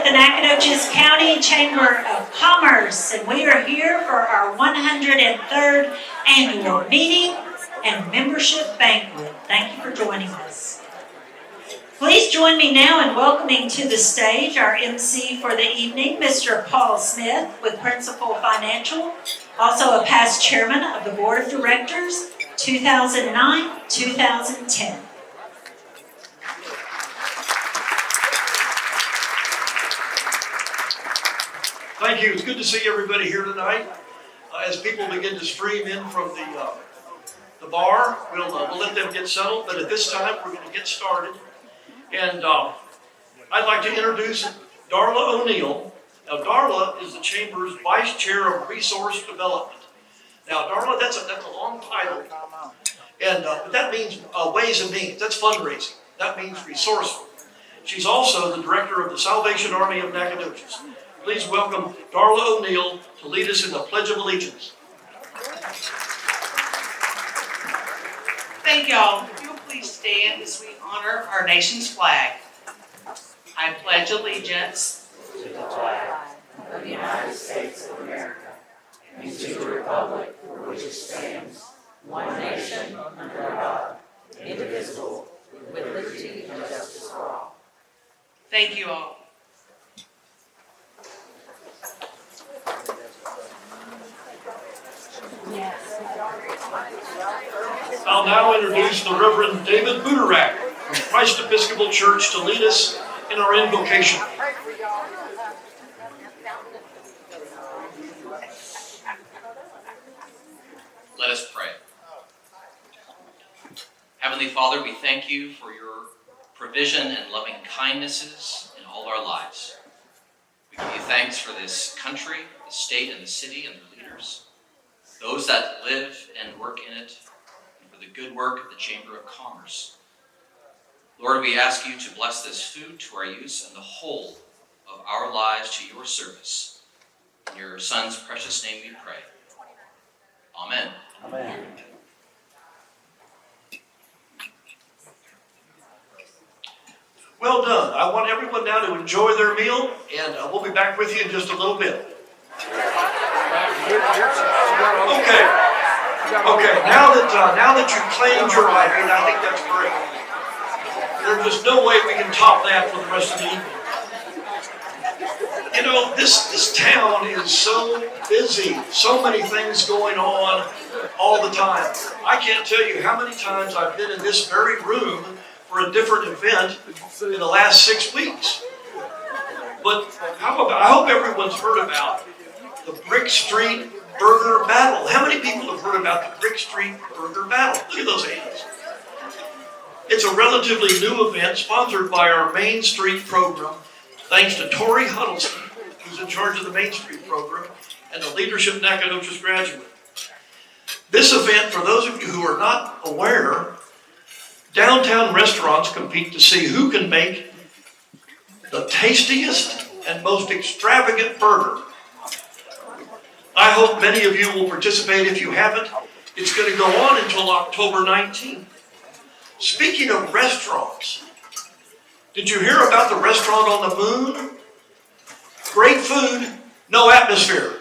the Nacogdoches County Chamber of Commerce, and we are here for our 103rd annual meeting and membership banquet. Thank you for joining us. Please join me now in welcoming to the stage our MC for the evening, Mr. Paul Smith with Principal Financial, also a past chairman of the Board of Directors, 2009-2010. Thank you. It's good to see everybody here tonight. As people begin to stream in from the bar, we'll let them get settled. But at this time, we're going to get started. And I'd like to introduce Darla O'Neill. Now, Darla is the Chamber's Vice Chair of Resource Development. Now, Darla, that's a long title. And but that means ways and means. That's fundraising. That means resourceful. She's also the Director of the Salvation Army of Nacogdoches. Please welcome Darla O'Neill to lead us in the Pledge of Allegiance. Thank y'all. If you'll please stand as we honor our nation's flag. I pledge allegiance to the flag of the United States of America and to the republic for which it stands, one nation under God, indivisible, with liberty and justice for all. Thank you all. I'll now introduce the Reverend David Buderak from Christ Episcopal Church to lead us in our invocation. Let us pray. Heavenly Father, we thank you for your provision and loving kindnesses in all our lives. We give you thanks for this country, the state, and the city, and their leaders, those that live and work in it, and for the good work of the Chamber of Commerce. Lord, we ask you to bless this food to our use and the whole of our lives to your service. In your Son's precious name we pray. Amen. Amen. Well done. I want everyone now to enjoy their meal, and we'll be back with you in just a little bit. Okay. Now that you've claimed your right, and I think that's great. There's just no way we can top that for the rest of the evening. You know, this town is so busy, so many things going on all the time. I can't tell you how many times I've been in this very room for a different event in the last 6 weeks. But I hope everyone's heard about the Brick Street Burger Battle. How many people have heard about the Brick Street Burger Battle? Look at those hands. It's a relatively new event sponsored by our Main Street program, thanks to Tori Huddleston, who's in charge of the Main Street program, and the Leadership Nacogdoches graduate. This event, for those of you who are not aware, downtown restaurants compete to see who can make the tastiest and most extravagant burger. I hope many of you will participate. If you haven't, it's going to go on until October 19th. Speaking of restaurants, did you hear about the restaurant on the moon? Great food, no atmosphere.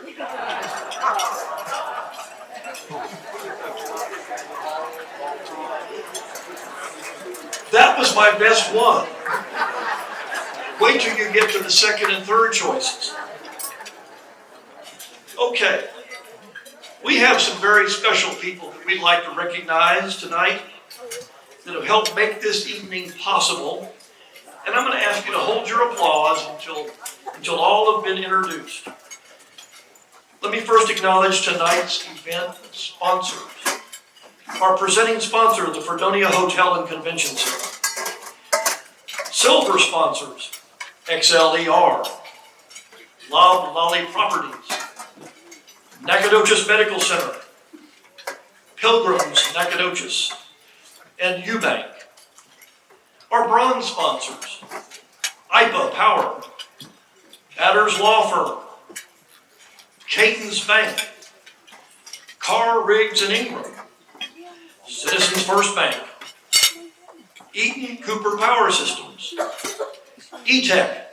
That was my best one. Wait till you get to the second and third choices. Okay, we have some very special people that we'd like to recognize tonight that have helped make this evening possible. And I'm going to ask you to hold your applause until all have been introduced. Let me first acknowledge tonight's event sponsors. Our presenting sponsor, the Fredonia Hotel and Convention Center. Silver sponsors, XLER, Love Lolly Properties, Nacogdoches Medical Center, Pilgrims Nacogdoches, and Eubank. Our bronze sponsors, IPA Power, Adders Law Firm, Caton's Bank, Carr, Riggs and Ingram, Citizens First Bank, Eaton Cooper Power Systems, E-Tech,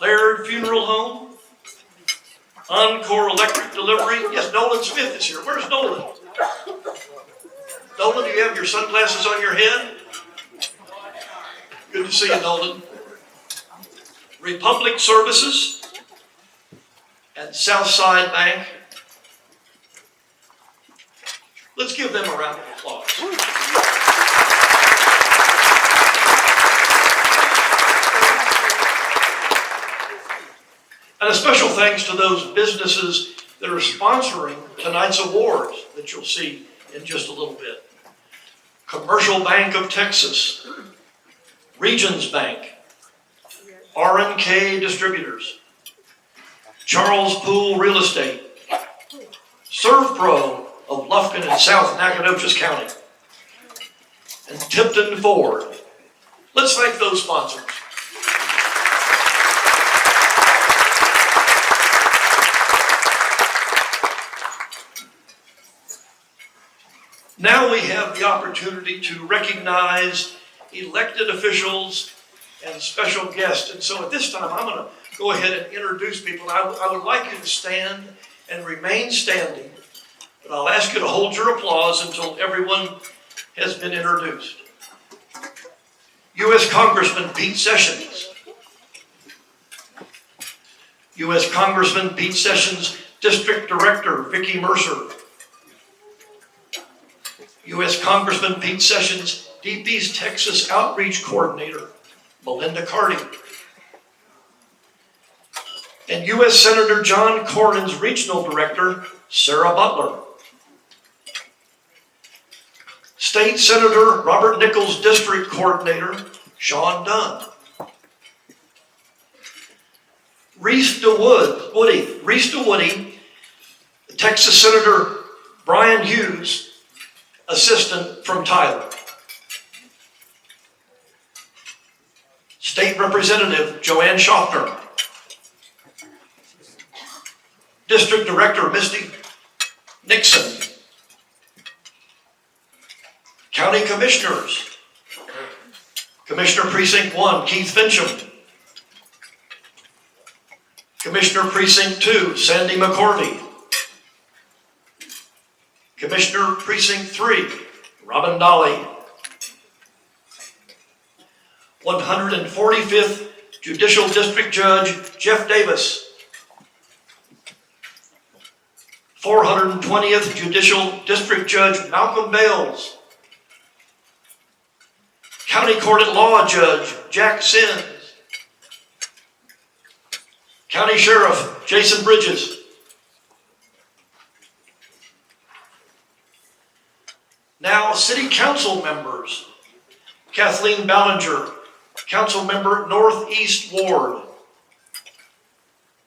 Laird Funeral Home, Encore Electric Delivery. Yes, Nolan Smith is here. Where's Nolan? Nolan, do you have your sunglasses on your head? Good to see you, Nolan. Republic Services and Southside Bank. Let's give them a round of applause. And a special thanks to those businesses that are sponsoring tonight's awards that you'll see in just a little bit. Commercial Bank of Texas, Regions Bank, R&K Distributors, Charles Poole Real Estate, ServPro of Lufkin and South Nacogdoches County, and Tipton Ford. Let's thank those sponsors. Now we have the opportunity to recognize elected officials and special guests. And so at this time, I'm going to go ahead and introduce people. I would like you to stand and remain standing, but I'll ask you to hold your applause until everyone has been introduced. U.S. Congressman Pete Sessions. U.S. Congressman Pete Sessions, District Director Vicki Mercer. U.S. Congressman Pete Sessions, DP's Texas Outreach Coordinator, Melinda Carty. And U.S. Senator John Cornyn's Regional Director, Sarah Butler. State Senator Robert Nichols' District Coordinator, Sean Dunn. Reese DeWoody, Texas Senator Brian Hughes, Assistant from Tyler. State Representative Joanne Schaffner. District Director Misty Nixon. County Commissioners. Commissioner Precinct 1, Keith Fincham. Commissioner Precinct 2, Sandy McCorvey. Commissioner Precinct 3, Robin Dolly. 145th Judicial District Judge, Jeff Davis. 420th Judicial District Judge, Malcolm Bales. County Court at Law Judge, Jack Sins. County Sheriff, Jason Bridges. Now, City Council members, Kathleen Ballinger, Council Member Northeast Ward.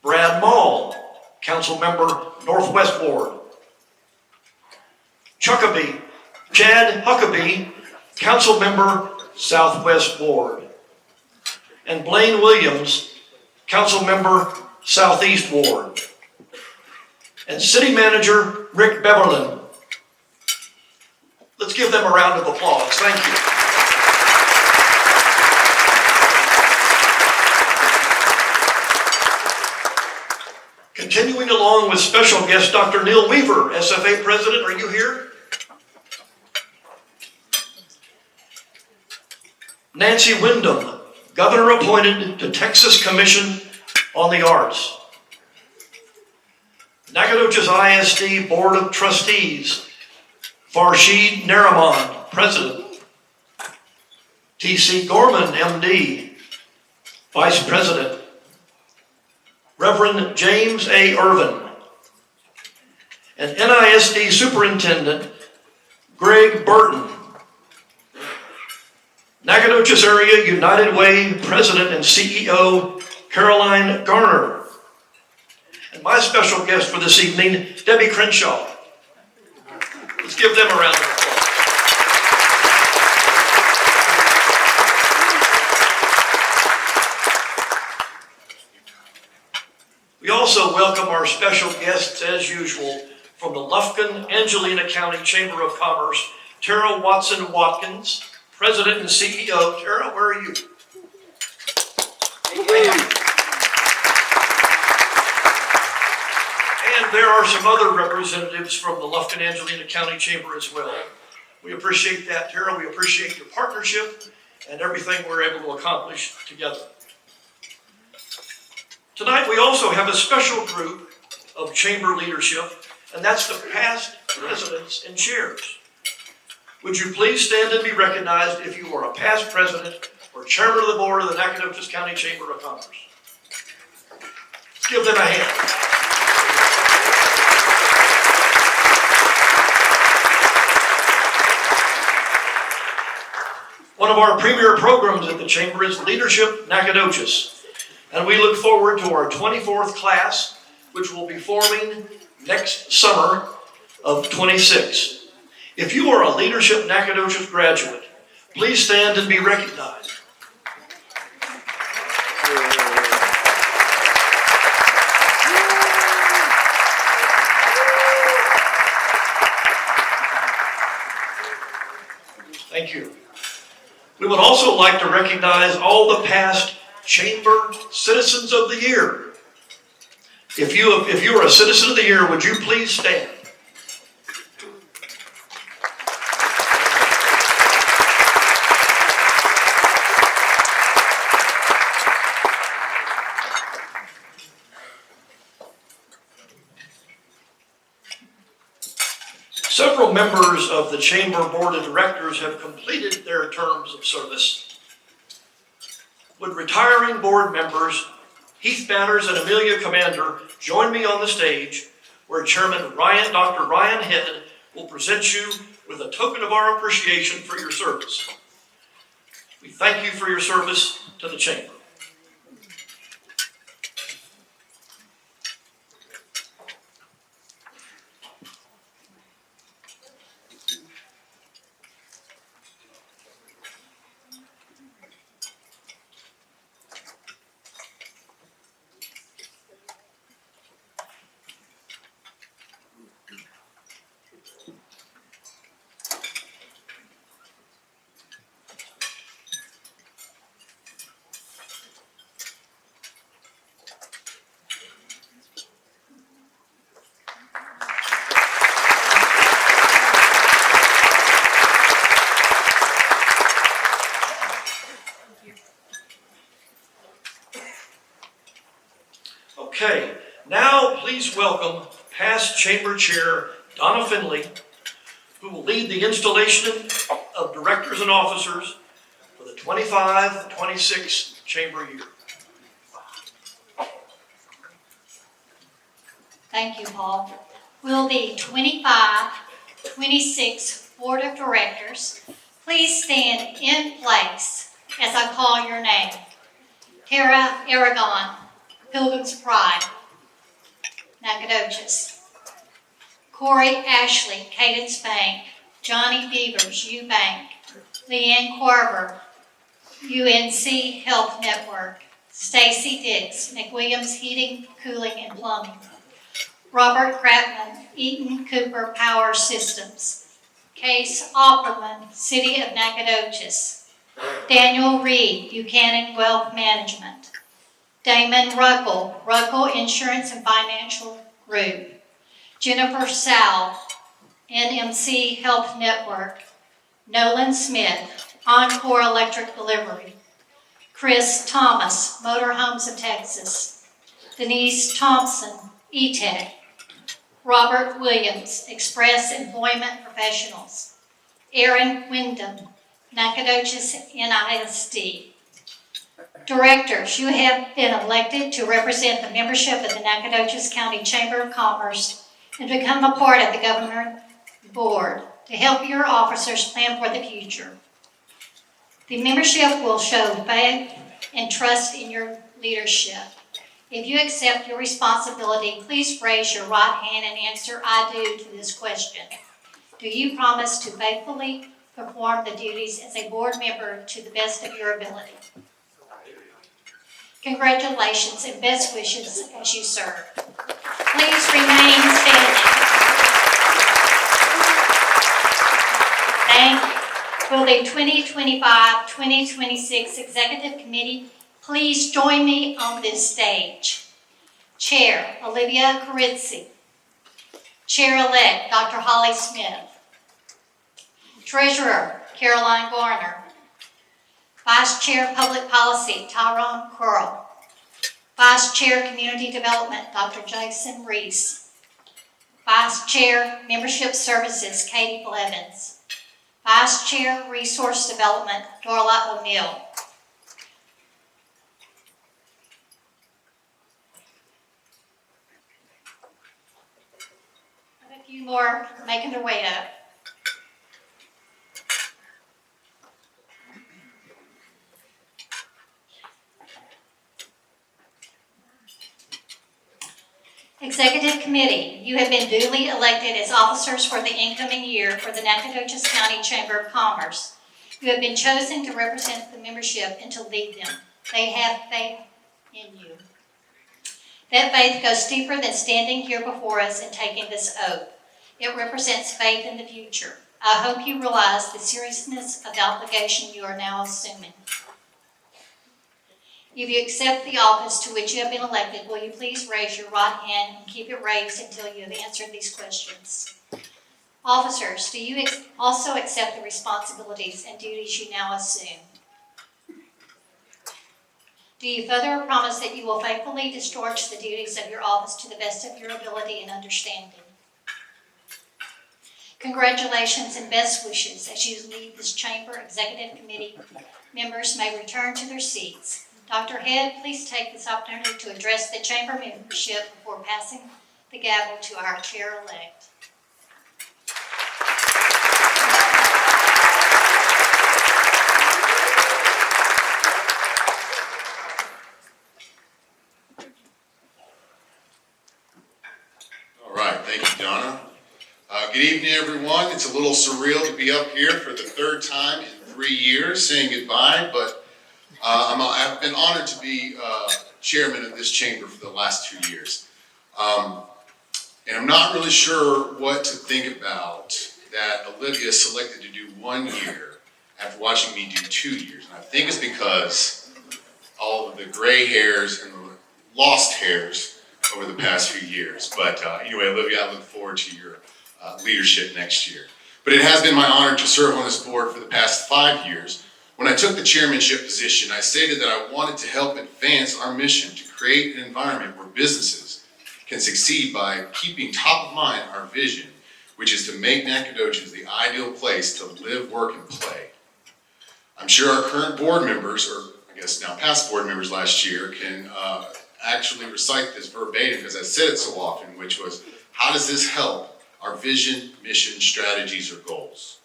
Brad Mall, Council Member Northwest Ward. Chad Huckabee, Council Member Southwest Ward. And Blaine Williams, Council Member Southeast Ward. And City Manager Rick Beverlin. Let's give them a round of applause. Thank you. Continuing along with special guest Dr. Neil Weaver, SFA President. Are you here? Nancy Wyndham, Governor appointed to Texas Commission on the Arts. Nacogdoches ISD Board of Trustees, Farshid Nariman, President. T.C. Gorman, M.D., Vice President. Reverend James A. Irvin. And NISD Superintendent Greg Burton. Nacogdoches Area United Way President and CEO Caroline Garner. And my special guest for this evening, Debbie Crenshaw. Let's give them a round of applause. We also welcome our special guests, as usual, from the Lufkin Angelina County Chamber of Commerce, Tara Watson-Watkins, President and CEO. Tara, where are you? there are some other representatives from the Lufkin Angelina County Chamber as well. We appreciate that, Tara. We appreciate your partnership and everything we're able to accomplish together. Tonight, we also have a special group of chamber leadership, and that's the past presidents and chairs. Would you please stand and be recognized if you are a past president or chairman of the board of the Nacogdoches County Chamber of Commerce? Let's give them a hand. One of our premier programs at the Chamber is Leadership Nacogdoches, and we look forward to our 24th class, which will be forming next summer of 26. If you are a Leadership Nacogdoches graduate, please stand and be recognized. Thank you. We would also like to recognize all the past Chamber Citizens of the Year. If you are a Citizen of the Year, would you please stand? Several members of the Chamber Board of Directors have completed their terms of service. Would retiring board members Heath Banners and Amelia Commander join me on the stage where Chairman Dr. Ryan Head will present you with a token of our appreciation for your service. We thank you for your service to the Chamber. Okay, now please welcome past Chamber Chair Donna Finley, who will lead the installation of directors and officers for the 25-26 Chamber year. Thank you, Paul. Will the 25-26 Board of Directors please stand in place as I call your name? Tara Aragon, Pilgrim's Pride, Nacogdoches. Corey Ashley, Cadence Bank. Johnny Beavers, U-Bank. Leanne Carver, UNC Health Network. Stacy Dix, McWilliams Heating, Cooling, and Plumbing. Robert Kratman, Eaton Cooper Power Systems. Case Opperman, City of Nacogdoches. Daniel Reed, Buchanan Wealth Management. Damon Ruckel, Ruckel Insurance and Financial Group. Jennifer Sal, NMC Health Network. Nolan Smith, Encore Electric Delivery. Chris Thomas, Motorhomes of Texas. Denise Thompson, E-Tech. Robert Williams, Express Employment Professionals. Aaron Wyndham, Nacogdoches NISD. Directors, you have been elected to represent the membership of the Nacogdoches County Chamber of Commerce and become a part of the Government Board to help your officers plan for the future. The membership will show faith and trust in your leadership. If you accept your responsibility, please raise your right hand and answer "I do" to this question. Do you promise to faithfully perform the duties as a board member to the best of your ability? Congratulations and best wishes as you serve. Please remain standing. Thank you. Will the 2025-2026 Executive Committee please join me on this stage? Chair Olivia Kiritsy, Chair-elect, Dr. Holly Smith. Treasurer, Caroline Garner. Vice Chair, Public Policy, Tyrone Curl. Vice Chair, Community Development, Dr. Jason Reese. Vice Chair, Membership Services, Katie Blevins. Vice Chair, Resource Development, Darla O'Neill. And a few more making their way up. Executive Committee, you have been duly elected as officers for the incoming year for the Nacogdoches County Chamber of Commerce. You have been chosen to represent the membership and to lead them. They have faith in you. That faith goes deeper than standing here before us and taking this oath. It represents faith in the future. I hope you realize the seriousness of the obligation you are now assuming. If you accept the office to which you have been elected, will you please raise your right hand and keep it raised until you have answered these questions? Officers, do you also accept the responsibilities and duties you now assume? Do you further promise that you will faithfully discharge the duties of your office to the best of your ability and understanding? Congratulations and best wishes as you lead this Chamber Executive Committee. Members may return to their seats. Dr. Head, please take this opportunity to address the Chamber membership before passing the gavel to our Chair-elect. All right, thank you, Donna. Good evening, everyone. It's a little surreal to be up here for the third time in 3 years saying goodbye, but I've been honored to be chairman of this chamber for the last 2 years. And I'm not really sure what to think about that Olivia selected to do 1 year after watching me do 2 years. And I think it's because all of the gray hairs and the lost hairs over the past few years. But anyway, Olivia, I look forward to your leadership next year. But it has been my honor to serve on this board for the past 5 years. When I took the chairmanship position, I stated that I wanted to help advance our mission to create an environment where businesses can succeed by keeping top of mind our vision, which is to make Nacogdoches the ideal place to live, work, and play. I'm sure our current board members, or I guess now past board members last year, can actually recite this verbatim because I said it so often, which was, how does this help our vision, mission, strategies, or goals?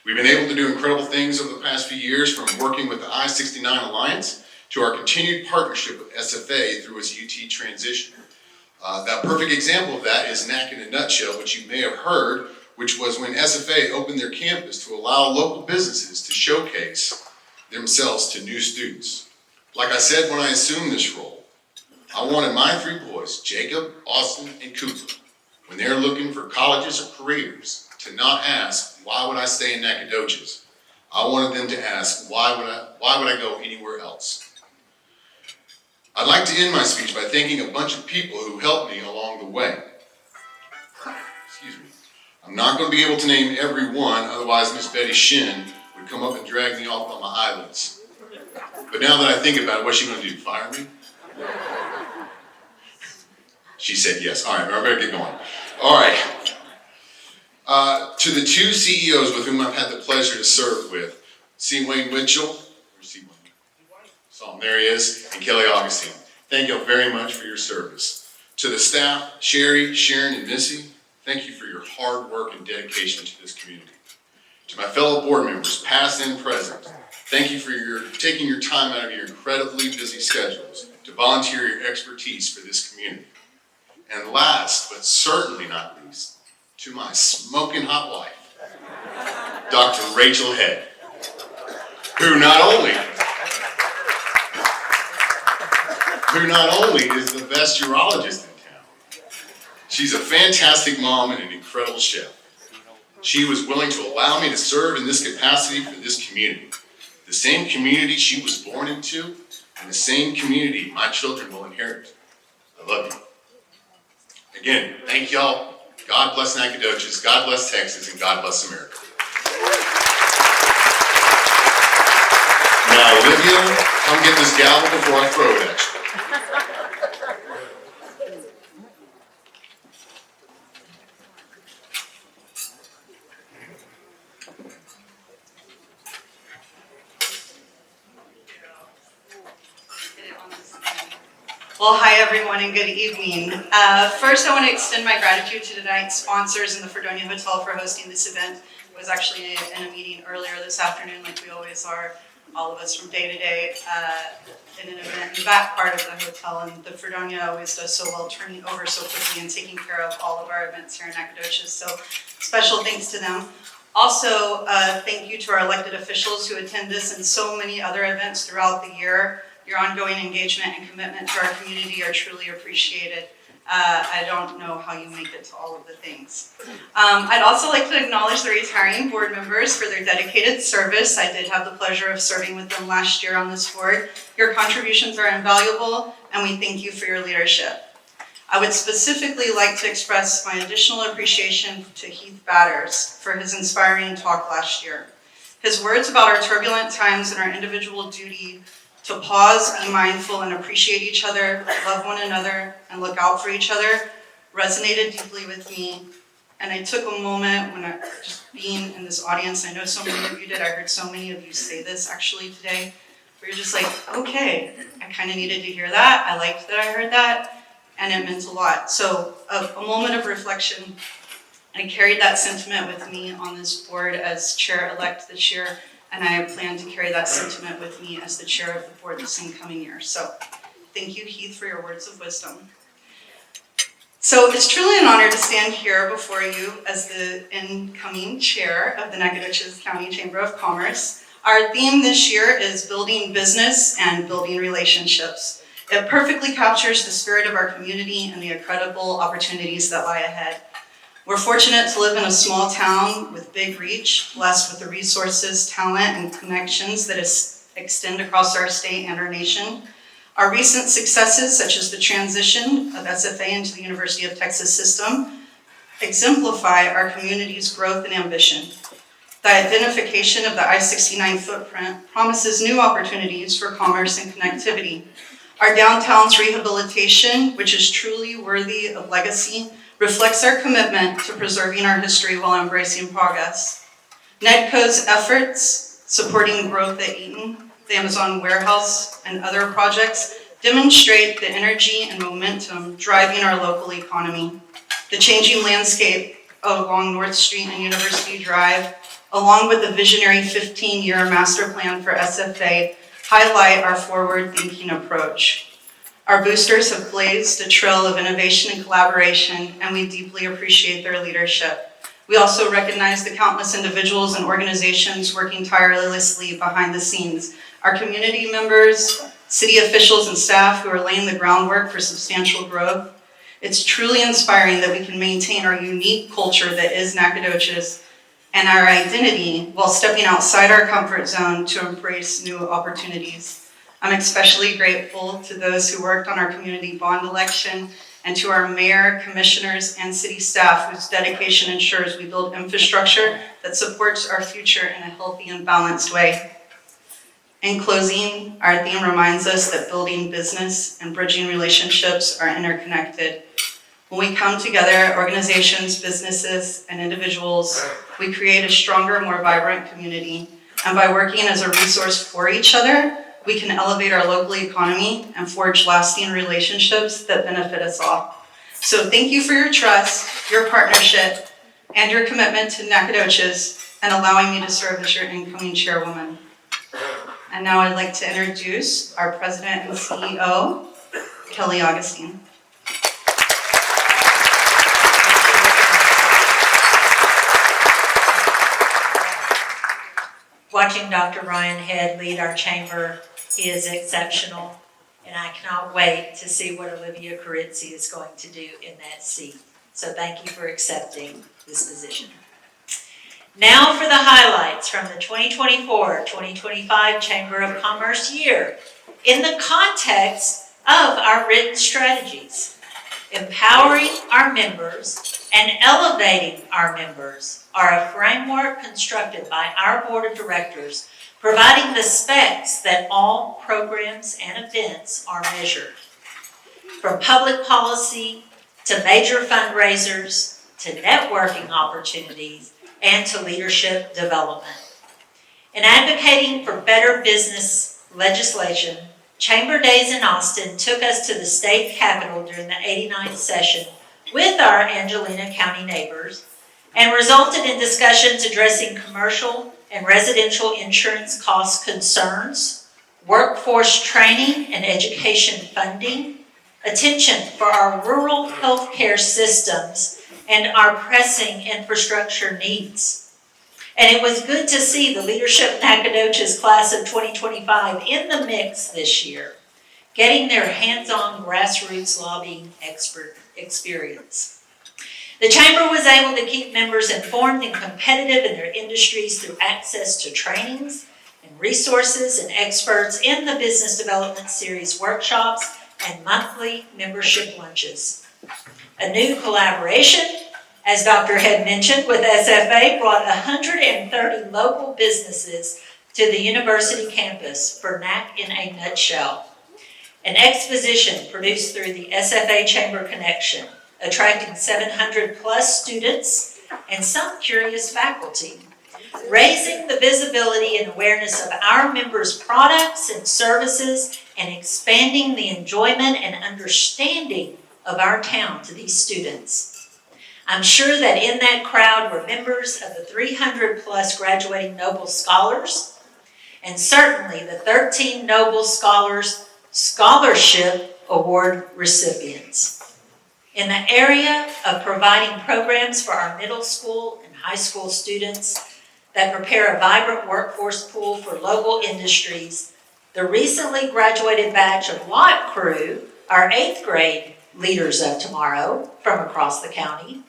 We've been able to do incredible things over the past few years, from working with the I-69 Alliance to our continued partnership with SFA through its UT transition. That perfect example of that is NAC in a nutshell, which you may have heard, which was when SFA opened their campus to allow local businesses to showcase themselves to new students. Like I said when I assumed this role, I wanted my 3 boys, Jacob, Austin, and Cooper, when they're looking for colleges or careers, to not ask, why would I stay in Nacogdoches? I wanted them to ask, why would I go anywhere else? I'd like to end my speech by thanking a bunch of people who helped me along the way. Excuse me. I'm not going to be able to name every one, otherwise Miss Betty Shin would come up and drag me off on my eyelids. But now that I think about it, what's she going to do, fire me? She said yes. All right, I better get going. All right. To the 2 CEOs with whom I've had the pleasure to serve with, C. Wayne Mitchell, where's C. Wayne? Saw him, there he is, and Kelly Augustine. Thank you very much for your service. To the staff, Sherry, Sharon, and Missy, thank you for your hard work and dedication to this community. To my fellow board members, past and present, thank you for taking your time out of your incredibly busy schedules to volunteer your expertise for this community. And last, but certainly not least, to my smoking hot wife, Dr. Rachel Head, who not only is the best urologist in town, she's a fantastic mom and an incredible chef. She was willing to allow me to serve in this capacity for this community, the same community she was born into, and the same community my children will inherit. I love you. Again, thank y'all God bless Nacogdoches, God bless Texas, and God bless America. Now, Olivia, come get this gavel before I throw it at you. Well, hi everyone and good evening. First, I want to extend my gratitude to tonight's sponsors in the Fredonia Hotel for hosting this event. I was actually in a meeting earlier this afternoon, like we always are, all of us from day to day, in an event in the back part of the hotel. And the Fredonia always does so well, turning over so quickly and taking care of all of our events here in Nacogdoches. So special thanks to them. Also, thank you to our elected officials who attend this and so many other events throughout the year. Your ongoing engagement and commitment to our community are truly appreciated. I don't know how you make it to all of the things. I'd also like to acknowledge the retiring board members for their dedicated service. I did have the pleasure of serving with them last year on this board. Your contributions are invaluable, and we thank you for your leadership. I would specifically like to express my additional appreciation to Heath Batters for his inspiring talk last year. His words about our turbulent times and our individual duty to pause, be mindful, and appreciate each other, love one another, and look out for each other resonated deeply with me. And I took a moment when just being in this audience, I know so many of you did, I heard so many of you say this actually today, where you're just like, okay, I kind of needed to hear that, I liked that I heard that, and it meant a lot. So a moment of reflection. I carried that sentiment with me on this board as chair-elect this year, and I plan to carry that sentiment with me as the chair of the board this incoming year. So thank you, Heath, for your words of wisdom. So it's truly an honor to stand here before you as the incoming chair of the Nacogdoches County Chamber of Commerce. Our theme this year is building business and building relationships. It perfectly captures the spirit of our community and the incredible opportunities that lie ahead. We're fortunate to live in a small town with big reach, blessed with the resources, talent, and connections that extend across our state and our nation. Our recent successes, such as the transition of SFA into the University of Texas system, exemplify our community's growth and ambition. The identification of the I-69 footprint promises new opportunities for commerce and connectivity. Our downtown's rehabilitation, which is truly worthy of legacy, reflects our commitment to preserving our history while embracing progress. NEDCO's efforts supporting growth at Eaton, the Amazon warehouse, and other projects demonstrate the energy and momentum driving our local economy. The changing landscape along North Street and University Drive, along with the visionary 15-year master plan for SFA, highlight our forward-thinking approach. Our boosters have blazed a trail of innovation and collaboration, and we deeply appreciate their leadership. We also recognize the countless individuals and organizations working tirelessly behind the scenes. Our community members, city officials, and staff who are laying the groundwork for substantial growth. It's truly inspiring that we can maintain our unique culture that is Nacogdoches and our identity while stepping outside our comfort zone to embrace new opportunities. I'm especially grateful to those who worked on our community bond election and to our mayor, commissioners, and city staff whose dedication ensures we build infrastructure that supports our future in a healthy and balanced way. In closing, our theme reminds us that building business and bridging relationships are interconnected. When we come together, organizations, businesses, and individuals, we create a stronger, more vibrant community. And by working as a resource for each other, we can elevate our local economy and forge lasting relationships that benefit us all. So thank you for your trust, your partnership, and your commitment to Nacogdoches and allowing me to serve as your incoming chairwoman. And now I'd like to introduce our president and CEO, Kelly Augustine. Watching Dr. Ryan Head lead our chamber is exceptional, and I cannot wait to see what Olivia Kiritsy is going to do in that seat. So thank you for accepting this position. Now for the highlights from the 2024-2025 Chamber of Commerce year in the context of our written strategies. Empowering our members and elevating our members are a framework constructed by our board of directors, providing the specs that all programs and events are measured. From public policy to major fundraisers to networking opportunities and to leadership development. In advocating for better business legislation, Chamber Days in Austin took us to the state capitol during the 89th session with our Angelina County neighbors and resulted in discussions addressing commercial and residential insurance cost concerns, workforce training and education funding, attention for our rural healthcare systems, and our pressing infrastructure needs. And it was good to see the Leadership Nacogdoches class of 2025 in the mix this year, getting their hands-on grassroots lobbying experience. The Chamber was able to keep members informed and competitive in their industries through access to trainings and resources and experts in the Business Development Series workshops and monthly membership lunches. A new collaboration, as Dr. Head mentioned, with SFA brought 130 local businesses to the university campus for NAC in a nutshell. An exposition produced through the SFA Chamber Connection, attracting 700 plus students and some curious faculty, raising the visibility and awareness of our members' products and services and expanding the enjoyment and understanding of our town to these students. I'm sure that in that crowd were members of the 300 plus graduating Noble Scholars, and certainly the 13 Noble Scholars Scholarship Award recipients. In the area of providing programs for our middle school and high school students that prepare a vibrant workforce pool for local industries, the recently graduated batch of Lot Crew, our 8th grade leaders of tomorrow from across the county,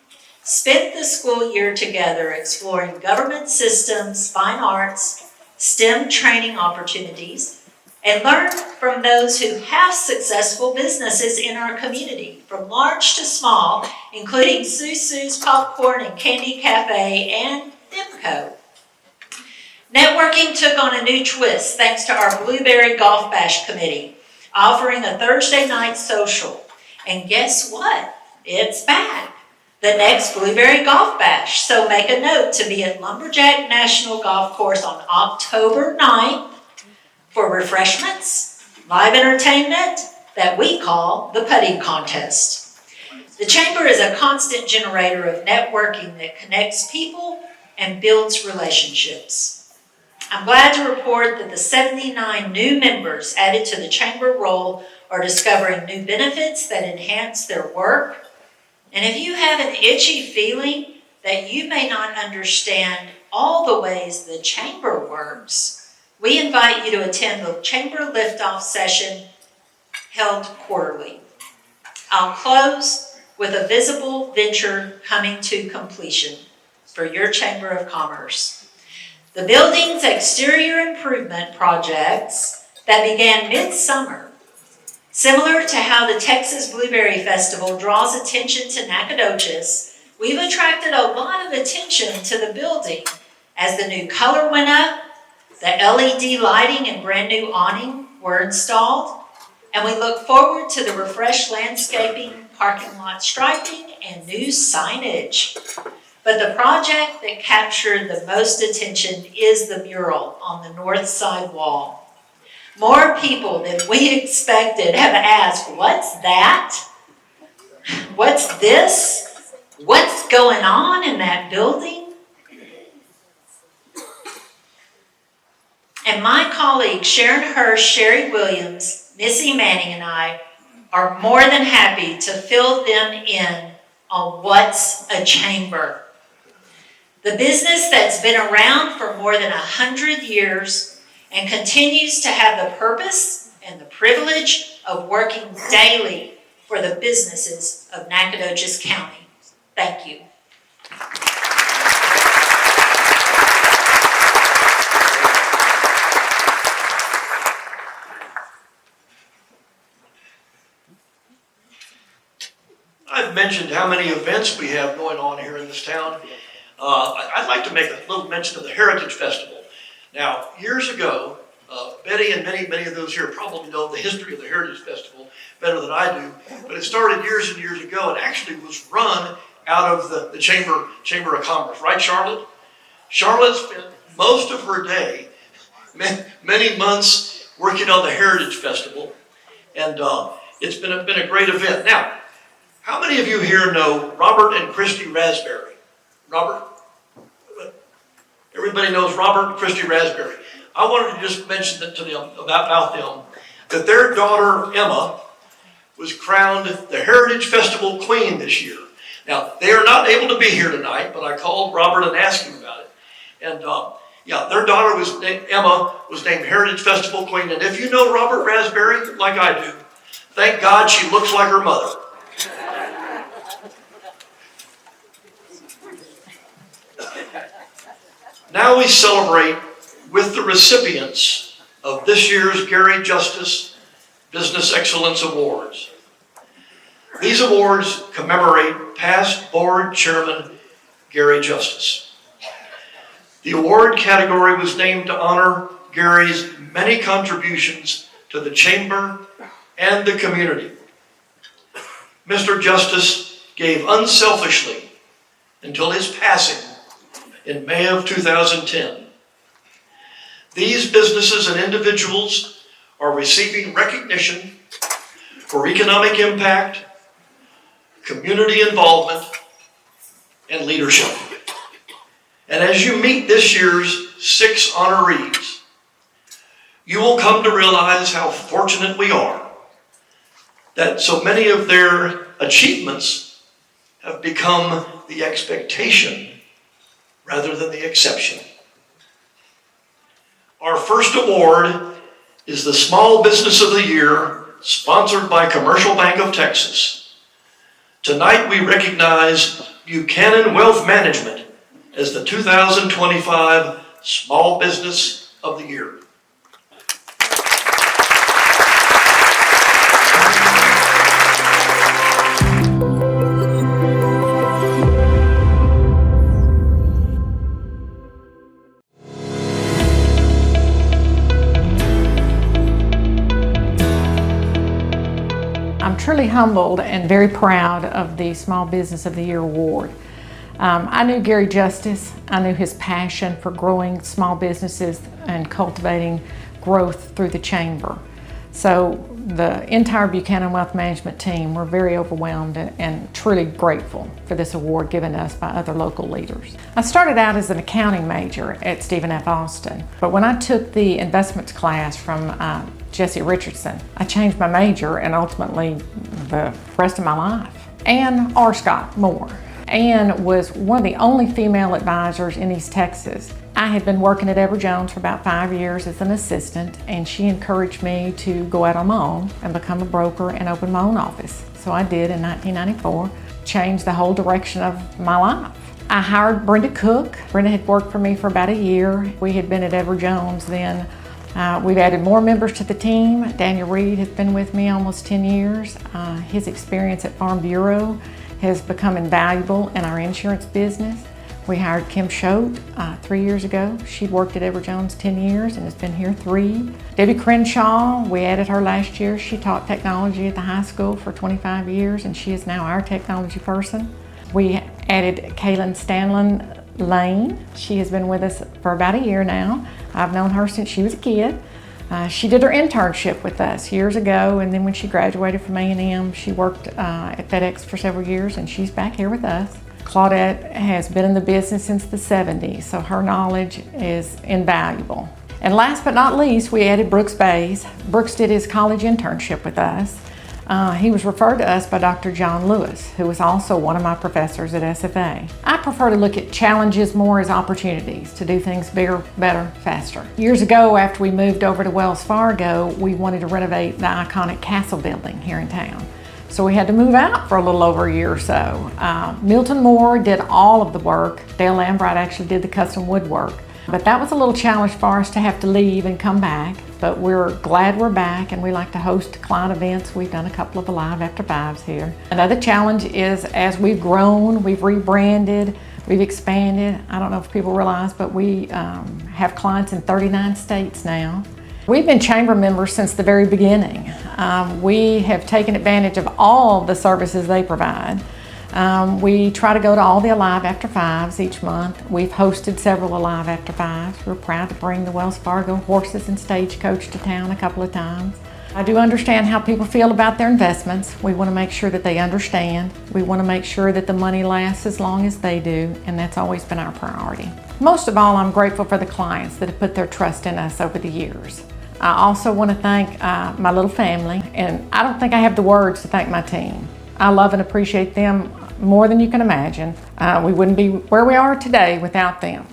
spent the school year together exploring government systems, fine arts, STEM training opportunities, and learned from those who have successful businesses in our community, from large to small, including Susu's Popcorn and Candy Cafe and Dimco. Networking took on a new twist thanks to our Blueberry Golf Bash Committee, offering a Thursday night social. And guess what? It's back. The next Blueberry Golf Bash. So make a note to be at Lumberjack National Golf Course on October 9th for refreshments, live entertainment that we call the putting contest. The Chamber is a constant generator of networking that connects people and builds relationships. I'm glad to report that the 79 new members added to the Chamber roll are discovering new benefits that enhance their work. And if you have an itchy feeling that you may not understand all the ways the Chamber works, we invite you to attend the Chamber Liftoff session held quarterly. I'll close with a visible venture coming to completion for your Chamber of Commerce. The building's exterior improvement projects that began mid-summer, similar to how the Texas Blueberry Festival draws attention to Nacogdoches, we've attracted a lot of attention to the building as the new color went up, the LED lighting and brand new awning were installed, and we look forward to the refreshed landscaping, parking lot striping, and new signage. But the project that captured the most attention is the mural on the north side wall. More people than we expected have asked, what's that? What's this? What's going on in that building? And my colleagues Sharon Hirsch, Sherry Williams, Missy Manning, and I are more than happy to fill them in on what's a chamber. The business that's been around for more than 100 years and continues to have the purpose and the privilege of working daily for the businesses of Nacogdoches County. Thank you. mentioned how many events we have going on here in this town. I'd like to make a little mention of the Heritage Festival. Now, years ago, Betty and many of those here probably know the history of the Heritage Festival better than I do, but it started years and years ago and actually was run out of the Chamber of Commerce, right, Charlotte? Charlotte spent most of her day, many months, working on the Heritage Festival, and it's been a great event. Now, how many of you here know Robert and Christy Raspberry? Robert? Everybody knows Robert and Christy Raspberry. I wanted to just mention that to them about them, that their daughter Emma was crowned the Heritage Festival Queen this year. Now, they are not able to be here tonight, but I called Robert and asked him about it. And yeah, their daughter Emma was named Heritage Festival Queen. And if you know Robert Raspberry, like I do, thank God she looks like her mother. Now we celebrate with the recipients of this year's Gary Justice Business Excellence Awards. These awards commemorate past board chairman Gary Justice. The award category was named to honor Gary's many contributions to the chamber and the community. Mr. Justice gave unselfishly until his passing in May of 2010. These businesses and individuals are receiving recognition for economic impact, community involvement, and leadership. And as you meet this year's 6 honorees, you will come to realize how fortunate we are that so many of their achievements have become the expectation rather than the exception. Our first award is the Small Business of the Year, sponsored by Commercial Bank of Texas. Tonight we recognize Buchanan Wealth Management as the 2025 Small Business of the Year. I'm truly humbled and very proud of the Small Business of the Year award. I knew Gary Justice. I knew his passion for growing small businesses and cultivating growth through the chamber. So the entire Buchanan Wealth Management team were very overwhelmed and truly grateful for this award given to us by other local leaders. I started out as an accounting major at Stephen F. Austin, but when I took the investments class from Jesse Richardson, I changed my major and ultimately the rest of my life. Ann Arscott Moore. Ann was one of the only female advisors in East Texas. I had been working at Ever Jones for about 5 years as an assistant, and she encouraged me to go out on my own and become a broker and open my own office. So I did in 1994, changed the whole direction of my life. I hired Brenda Cook. Brenda had worked for me for about a year. We had been at Ever Jones then. We've added more members to the team. Daniel Reed has been with me almost 10 years. His experience at Farm Bureau has become invaluable in our insurance business. We hired Kim Schote 3 years ago. She worked at Ever Jones 10 years and has been here 3. Debbie Crenshaw, we added her last year. She taught technology at the high school for 25 years and she is now our technology person. We added Kaylin Stanlin Lane. She has been with us for about a year now. I've known her since she was a kid. She did her internship with us years ago, and then when she graduated from A&M, she worked at FedEx for several years, and she's back here with us. Claudette has been in the business since the 70s, so her knowledge is invaluable. And last but not least, we added Brooks Bays. Brooks did his college internship with us. He was referred to us by Dr. John Lewis, who was also one of my professors at SFA. I prefer to look at challenges more as opportunities to do things bigger, better, faster. Years ago, after we moved over to Wells Fargo, we wanted to renovate the iconic Castle building here in town. So we had to move out for a little over a year or so. Milton Moore did all of the work. Dale Lambright actually did the custom woodwork. But that was a little challenge for us to have to leave and come back. But we're glad we're back, and we like to host client events. We've done a couple of Alive After Fives here. Another challenge is as we've grown, we've rebranded, we've expanded. I don't know if people realize, but we have clients in 39 states now. We've been chamber members since the very beginning. We have taken advantage of all the services they provide. We try to go to all the Alive After Fives each month. We've hosted several Alive After Fives. We're proud to bring the Wells Fargo horses and stagecoach to town a couple of times. I do understand how people feel about their investments. We want to make sure that they understand. We want to make sure that the money lasts as long as they do, and that's always been our priority. Most of all, I'm grateful for the clients that have put their trust in us over the years. I also want to thank my little family, and I don't think I have the words to thank my team. I love and appreciate them more than you can imagine. We wouldn't be where we are today without them.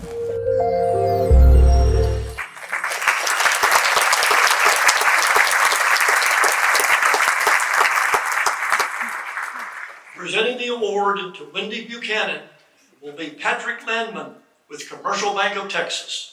Presenting the award to Wendy Buchanan will be Patrick Landman with Commercial Bank of Texas.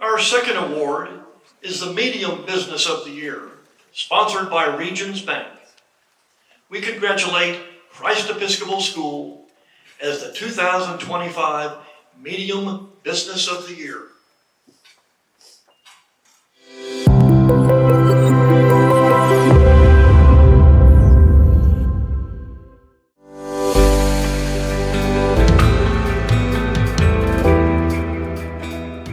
Our second award is the Medium Business of the Year, sponsored by Regions Bank. We congratulate Christ Episcopal School as the 2025 Medium Business of the Year.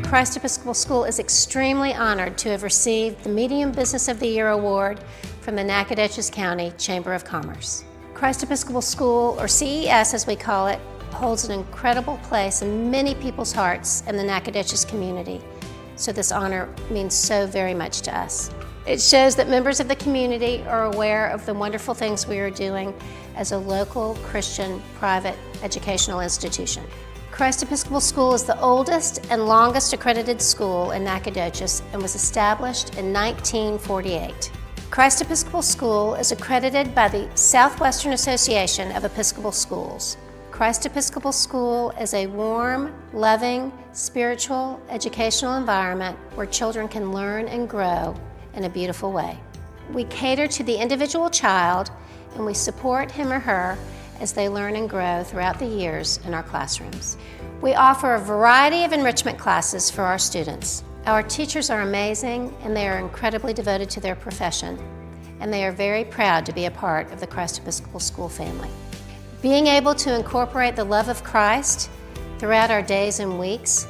Christ Episcopal School is extremely honored to have received the Medium Business of the Year award from the Nacogdoches County Chamber of Commerce. Christ Episcopal School, or CES as we call it, holds an incredible place in many people's hearts in the Nacogdoches community, so this honor means so very much to us. It shows that members of the community are aware of the wonderful things we are doing as a local Christian private educational institution. Christ Episcopal School is the oldest and longest accredited school in Nacogdoches and was established in 1948. Christ Episcopal School is accredited by the Southwestern Association of Episcopal Schools. Christ Episcopal School is a warm, loving, spiritual, educational environment where children can learn and grow in a beautiful way. We cater to the individual child and we support him or her as they learn and grow throughout the years in our classrooms. We offer a variety of enrichment classes for our students. Our teachers are amazing and they are incredibly devoted to their profession, and they are very proud to be a part of the Christ Episcopal School family. Being able to incorporate the love of Christ throughout our days and weeks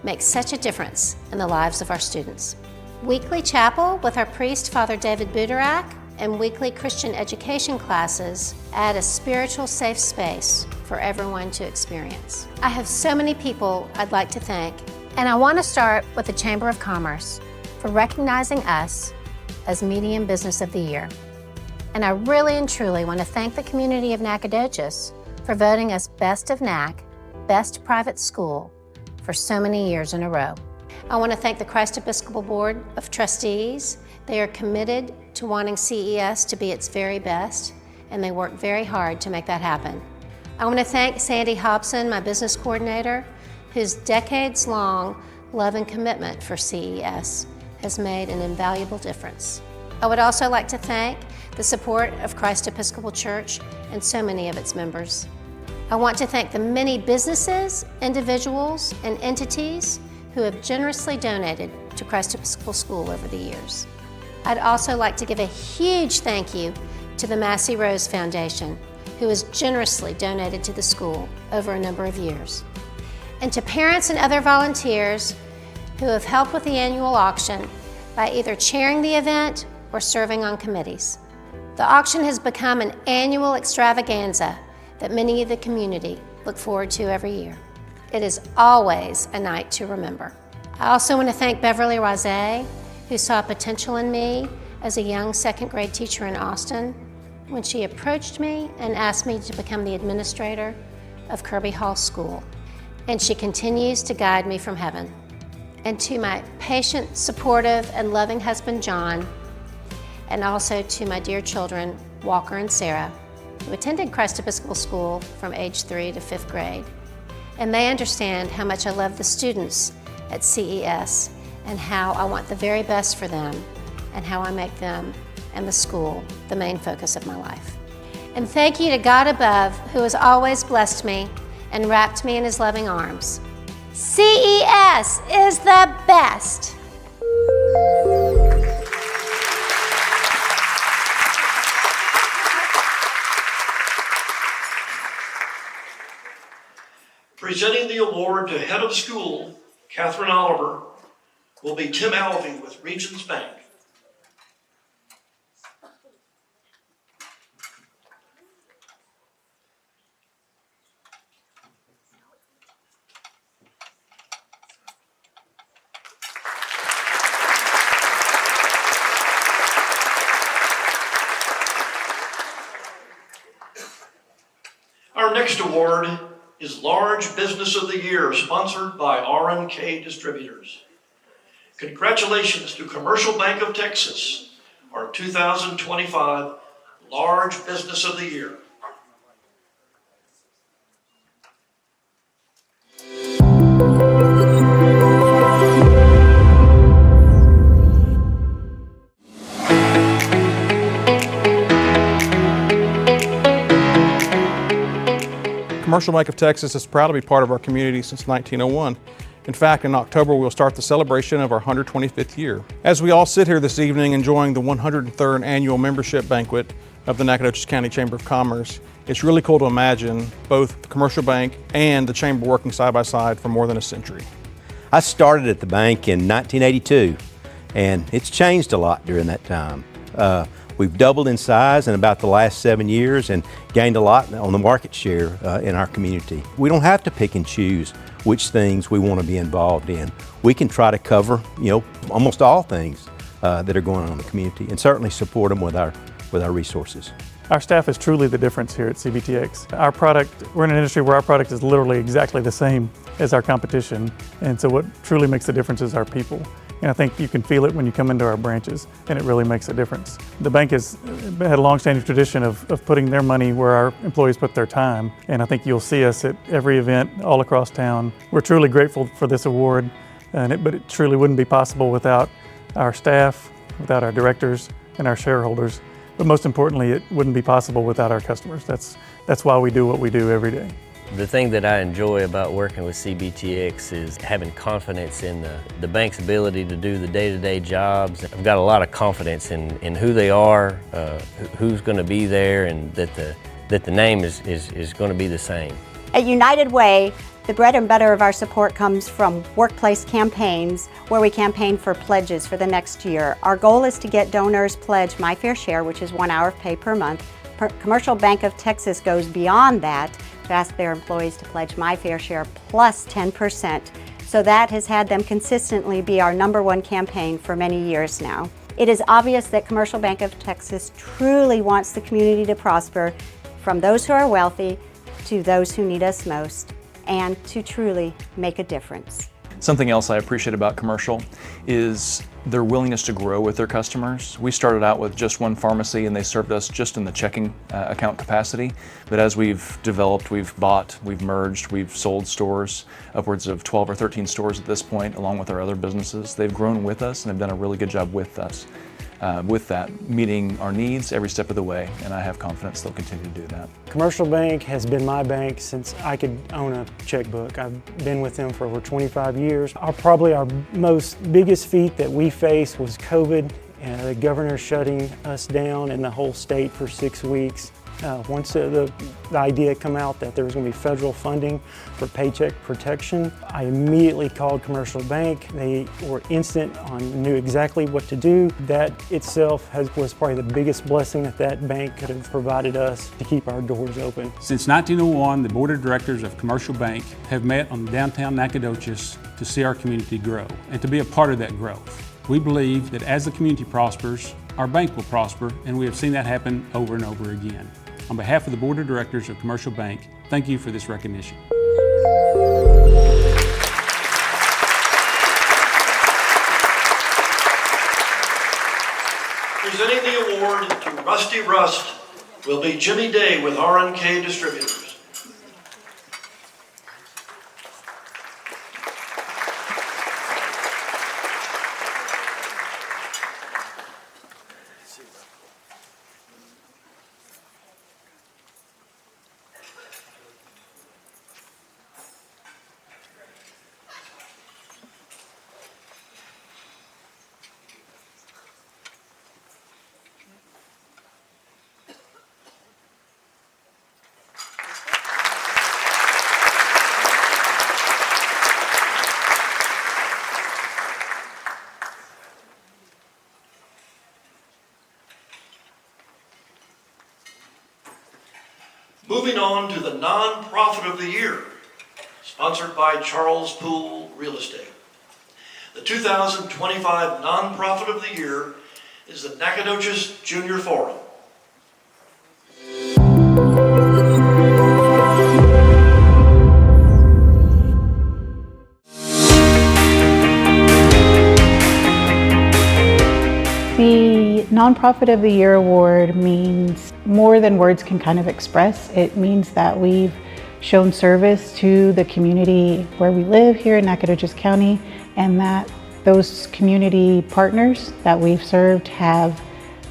makes such a difference in the lives of our students. Weekly chapel with our priest, Father David Buderak, and weekly Christian education classes add a spiritual safe space for everyone to experience. I have so many people I'd like to thank, and I want to start with the Chamber of Commerce for recognizing us as Medium Business of the Year. And I really and truly want to thank the community of Nacogdoches for voting us Best of NAC, Best Private School for so many years in a row. I want to thank the Christ Episcopal Board of Trustees. They are committed to wanting CES to be its very best, and they work very hard to make that happen. I want to thank Sandy Hobson, my business coordinator, whose decades-long love and commitment for CES has made an invaluable difference. I would also like to thank the support of Christ Episcopal Church and so many of its members. I want to thank the many businesses, individuals, and entities who have generously donated to Christ Episcopal School over the years. I'd also like to give a huge thank you to the Massey Rose Foundation, who has generously donated to the school over a number of years. And to parents and other volunteers who have helped with the annual auction by either chairing the event or serving on committees. The auction has become an annual extravaganza that many of the community look forward to every year. It is always a night to remember. I also want to thank Beverly Rosé, who saw potential in me as a young second grade teacher in Austin when she approached me and asked me to become the administrator of Kirby Hall School. And she continues to guide me from heaven. And to my patient, supportive, and loving husband, John, and also to my dear children, Walker and Sarah, who attended Christ Episcopal School from age 3 to 5th grade. And they understand how much I love the students at CES and how I want the very best for them and how I make them and the school the main focus of my life. And thank you to God above, who has always blessed me and wrapped me in his loving arms. CES is the best. Presenting the award to Head of School, Catherine Oliver, will be Tim Alvey with Regions Bank. Our next award is Large Business of the Year, sponsored by R&K Distributors. Congratulations to Commercial Bank of Texas, our 2025 Large Business of the Year. Commercial Bank of Texas is proud to be part of our community since 1901. In fact, in October, we'll start the celebration of our 125th year. As we all sit here this evening enjoying the 103rd annual membership banquet of the Nacogdoches County Chamber of Commerce, it's really cool to imagine both the commercial bank and the chamber working side by side for more than a century. I started at the bank in 1982, and it's changed a lot during that time. We've doubled in size in about the last 7 years and gained a lot on the market share in our community. We don't have to pick and choose which things we want to be involved in. We can try to cover, almost all things that are going on in the community and certainly support them with our resources. Our staff is truly the difference here at CBTX. Our product, we're in an industry where our product is literally exactly the same as our competition, and so what truly makes the difference is our people. And I think you can feel it when you come into our branches, and it really makes a difference. The bank has had a long-standing tradition of putting their money where our employees put their time, and I think you'll see us at every event all across town. We're truly grateful for this award, but it truly wouldn't be possible without our staff, without our directors, and our shareholders. But most importantly, it wouldn't be possible without our customers. That's why we do what we do every day. The thing that I enjoy about working with CBTX is having confidence in the bank's ability to do the day-to-day jobs. I've got a lot of confidence in who they are, who's going to be there, and that the name is going to be the same. At United Way, the bread and butter of our support comes from workplace campaigns where we campaign for pledges for the next year. Our goal is to get donors pledge My Fair Share, which is 1 hour of pay per month. Commercial Bank of Texas goes beyond that to ask their employees to pledge My Fair Share plus 10%. So that has had them consistently be our #1 campaign for many years now. It is obvious that Commercial Bank of Texas truly wants the community to prosper, from those who are wealthy to those who need us most, and to truly make a difference. Something else I appreciate about Commercial is their willingness to grow with their customers. We started out with just one pharmacy and they served us just in the checking account capacity. But as we've developed, we've bought, we've merged, we've sold stores, upwards of 12 or 13 stores at this point, along with our other businesses. They've grown with us and have done a really good job with us. With that, meeting our needs every step of the way, and I have confidence they'll continue to do that. Commercial Bank has been my bank since I could own a checkbook. I've been with them for over 25 years. Probably our biggest feat that we faced was COVID, and the governor shutting us down in the whole state for 6 weeks. Once the idea came out that there was going to be federal funding for paycheck protection, I immediately called Commercial Bank. They were instant knew exactly what to do. That itself was probably the biggest blessing that bank could have provided us to keep our doors open. Since 1901, the Board of Directors of Commercial Bank have met on downtown Nacogdoches to see our community grow and to be a part of that growth. We believe that as the community prospers, our bank will prosper, and we have seen that happen over and over again. On behalf of the Board of Directors of Commercial Bank, thank you for this recognition. Presenting the award to Rusty Rust will be Jimmy Day with R&K Distributors. Moving on to the Nonprofit of the Year, sponsored by Charles Poole Real Estate. The 2025 Nonprofit of the Year is the Nacogdoches Junior Forum. The Nonprofit of the Year award means more than words can kind of express. It means that we've shown service to the community where we live here in Nacogdoches County, and that those community partners that we've served have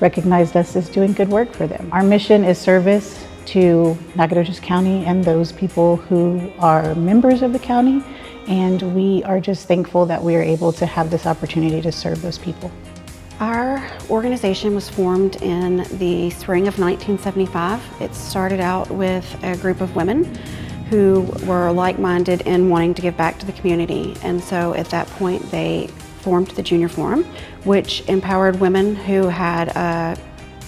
recognized us as doing good work for them. Our mission is service to Nacogdoches County and those people who are members of the county, and we are just thankful that we are able to have this opportunity to serve those people. Our organization was formed in the spring of 1975. It started out with a group of women who were like-minded in wanting to give back to the community. And so at that point they formed the Junior Forum, which empowered women who had a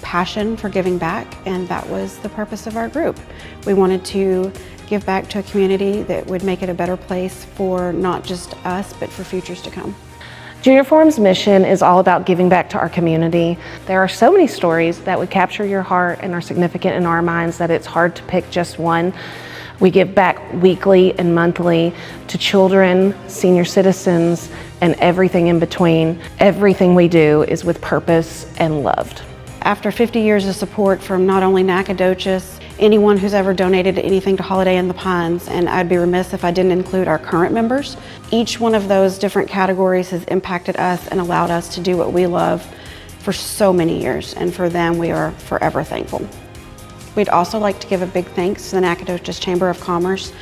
passion for giving back, and that was the purpose of our group. We wanted to give back to a community that would make it a better place for not just us, but for futures to come. Junior Forum's mission is all about giving back to our community. There are so many stories that would capture your heart and are significant in our minds that it's hard to pick just one. We give back weekly and monthly to children, senior citizens, and everything in between. Everything we do is with purpose and loved. After 50 years of support from not only Nacogdoches, anyone who's ever donated anything to Holiday in the Pines, and I'd be remiss if I didn't include our current members. Each one of those different categories has impacted us and allowed us to do what we love for so many years, and for them we are forever thankful. We'd also like to give a big thanks to the Nacogdoches Chamber of Commerce.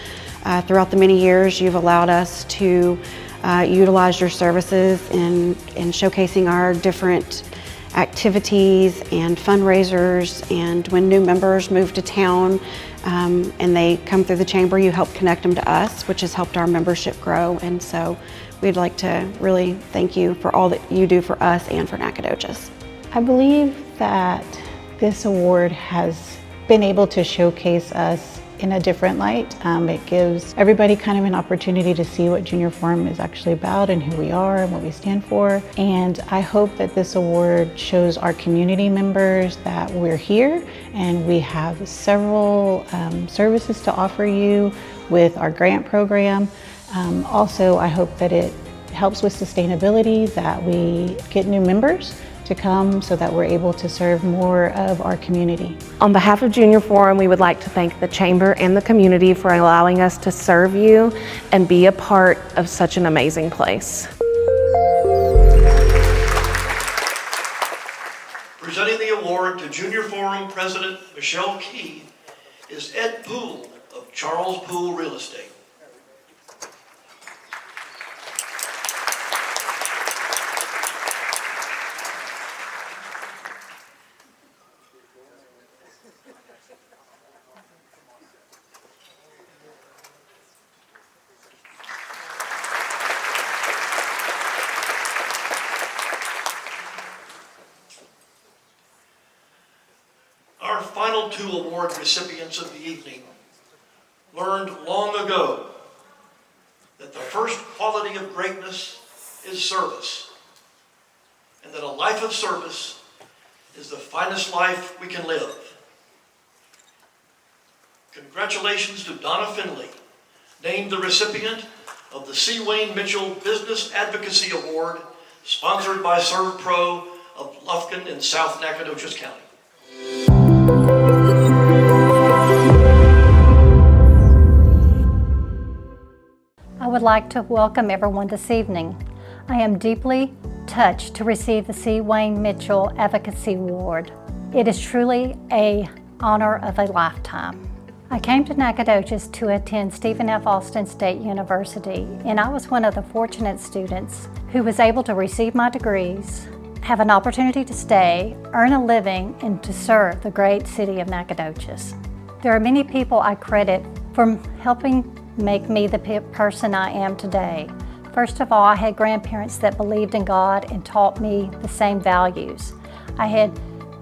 Throughout the many years you've allowed us to utilize your services in showcasing our different activities and fundraisers, and when new members move to town and they come through the chamber, you help connect them to us, which has helped our membership grow. And so we'd like to really thank you for all that you do for us and for Nacogdoches. I believe that this award has been able to showcase us in a different light. It gives everybody kind of an opportunity to see what Junior Forum is actually about and who we are and what we stand for. And I hope that this award shows our community members that we're here and we have several services to offer you with our grant program. Also, I hope that it helps with sustainability, that we get new members to come so that we're able to serve more of our community. On behalf of Junior Forum, we would like to thank the Chamber and the community for allowing us to serve you and be a part of such an amazing place. Presenting the award to Junior Forum President Michelle Key is Ed Poole of Charles Poole Real Estate. Our final two award recipients of the evening learned long ago that the first quality of greatness is service. and that a life of service is the finest life we can live. Congratulations to Donna Finley, named the recipient of the C. Wayne Mitchell Business Advocacy Award, sponsored by ServPro of Lufkin in South Nacogdoches County. I would like to welcome everyone this evening. I am deeply touched to receive the C. Wayne Mitchell Advocacy Award. It is truly an honor of a lifetime. I came to Nacogdoches to attend Stephen F. Austin State University, and I was one of the fortunate students who was able to receive my degrees, have an opportunity to stay, earn a living, and to serve the great city of Nacogdoches. There are many people I credit for helping make me the person I am today. First of all, I had grandparents that believed in God and taught me the same values. I had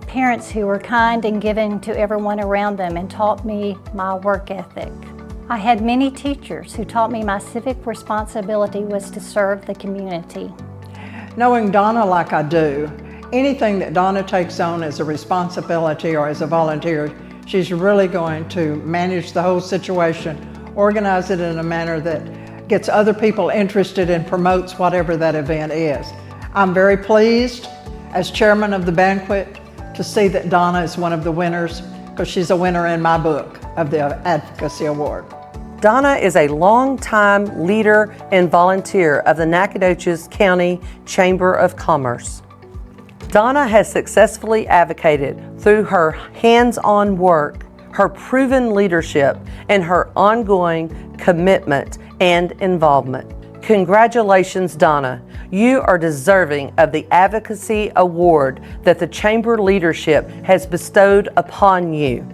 parents who were kind and giving to everyone around them and taught me my work ethic. I had many teachers who taught me my civic responsibility was to serve the community. Knowing Donna like I do, anything that Donna takes on as a responsibility or as a volunteer, she's really going to manage the whole situation, organize it in a manner that gets other people interested and promotes whatever that event is. I'm very pleased as chairman of the banquet to see that Donna is one of the winners, because she's a winner in my book of the Advocacy Award. Donna is a longtime leader and volunteer of the Nacogdoches County Chamber of Commerce. Donna has successfully advocated through her hands-on work, her proven leadership, and her ongoing commitment and involvement. Congratulations, Donna. You are deserving of the Advocacy Award that the Chamber leadership has bestowed upon you.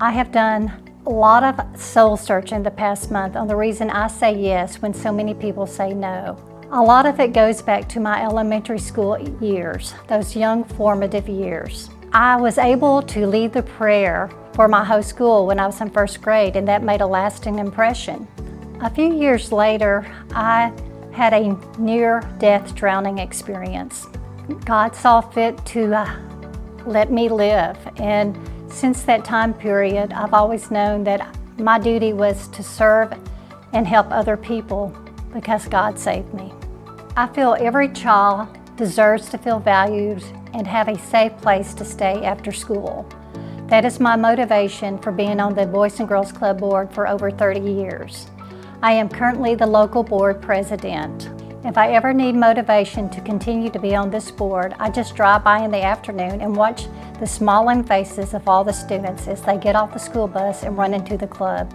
I have done a lot of soul searching the past month on the reason I say yes when so many people say no. A lot of it goes back to my elementary school years, those young formative years. I was able to lead the prayer for my whole school when I was in first grade, and that made a lasting impression. A few years later, I had a near-death drowning experience. God saw fit to let me live, and since that time period, I've always known that my duty was to serve and help other people because God saved me. I feel every child deserves to feel valued and have a safe place to stay after school. That is my motivation for being on the Boys and Girls Club board for over 30 years. I am currently the local board president. If I ever need motivation to continue to be on this board, I just drive by in the afternoon and watch the smiling faces of all the students as they get off the school bus and run into the club.